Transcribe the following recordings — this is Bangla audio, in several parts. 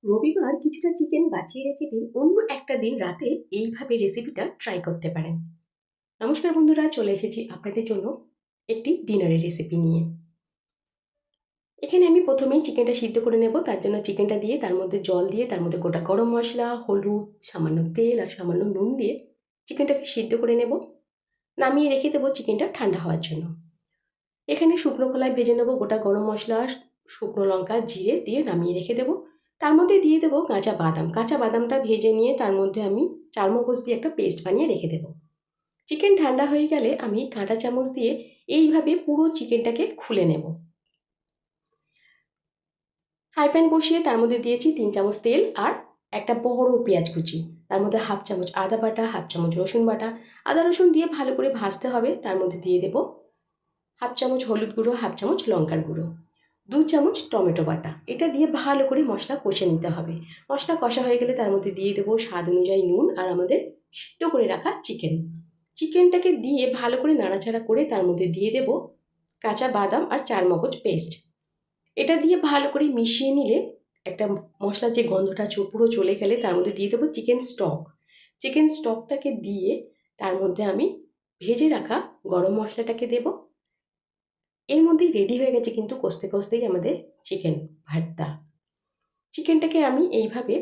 রবিবার কিছুটা চিকেন বাঁচিয়ে রেখে দিন, অন্য একটা দিন রাতে এইভাবে রেসিপিটা ট্রাই করতে পারেন। নমস্কার বন্ধুরা, চলে এসেছি আপনাদের জন্য একটি ডিনারের রেসিপি নিয়ে। এখানে আমি প্রথমেই চিকেনটা সিদ্ধ করে নেব। তার জন্য চিকেনটা দিয়ে তার মধ্যে জল দিয়ে তার মধ্যে গোটা গরম মশলা, হলুদ, সামান্য তেল আর সামান্য নুন দিয়ে চিকেনটাকে সিদ্ধ করে নেব। নামিয়ে রেখে দেবো চিকেনটা ঠান্ডা হওয়ার জন্য। এখানে শুকনো কলাই ভেজে নেব, গোটা গরম মশলা, শুকনো লঙ্কা, জিরে দিয়ে নামিয়ে রেখে দেবো। তার মধ্যে দিয়ে দেবো কাঁচা বাদাম। কাঁচা বাদামটা ভেজে নিয়ে তার মধ্যে আমি চারমগজ দিয়ে একটা পেস্ট বানিয়ে রেখে দেবো। চিকেন ঠান্ডা হয়ে গেলে আমি কাঁটা চামচ দিয়ে এইভাবে পুরো চিকেনটাকে খুলে নেব। ফ্রাই প্যান বসিয়ে তার মধ্যে দিয়েছি 3 চামচ তেল আর একটা বড় পেঁয়াজ কুচি। তার মধ্যে হাফ চামচ আদা বাটা, হাফ চামচ রসুন বাটা। আদা রসুন দিয়ে ভালো করে ভাজতে হবে। তার মধ্যে দিয়ে দেবো হাফ চামচ হলুদ গুঁড়ো, হাফ চামচ লঙ্কার গুঁড়ো, 2 চামচ টমেটো বাটা। এটা দিয়ে ভালো করে মশলা কষে নিতে হবে। মশলা কষা হয়ে গেলে তার মধ্যে দিয়ে দেবো স্বাদ অনুযায়ী নুন আর আমাদের সিদ্ধ করে রাখা চিকেন। চিকেনটাকে দিয়ে ভালো করে নাড়াচাড়া করে তার মধ্যে দিয়ে দেবো কাঁচা বাদাম আর চারমগজ পেস্ট। এটা দিয়ে ভালো করে মিশিয়ে নিলে একটা মশলার যে গন্ধটা পুরো চলে গেলে তার মধ্যে দিয়ে দেবো চিকেন স্টক। চিকেন স্টকটাকে দিয়ে তার মধ্যে আমি ভেজে রাখা গরম মশলাটাকে দেবো। এর মধ্যেই রেডি হয়ে গেছে কিন্তু কষতে কষতেই আমাদের চিকেন ভর্তা। চিকেনটাকে আমি এইভাবে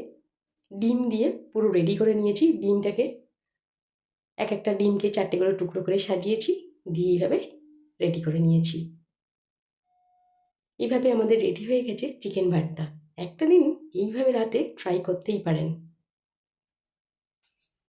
ডিম দিয়ে পুরো রেডি করে নিয়েছি। ডিমটাকে এক একটা ডিমকে 4টে করে টুকরো করে সাজিয়েছি, দিয়ে এইভাবে রেডি করে নিয়েছি। এইভাবে আমাদের রেডি হয়ে গেছে চিকেন ভর্তা। একটা দিন এইভাবে রাতে ট্রাই করতেই পারেন।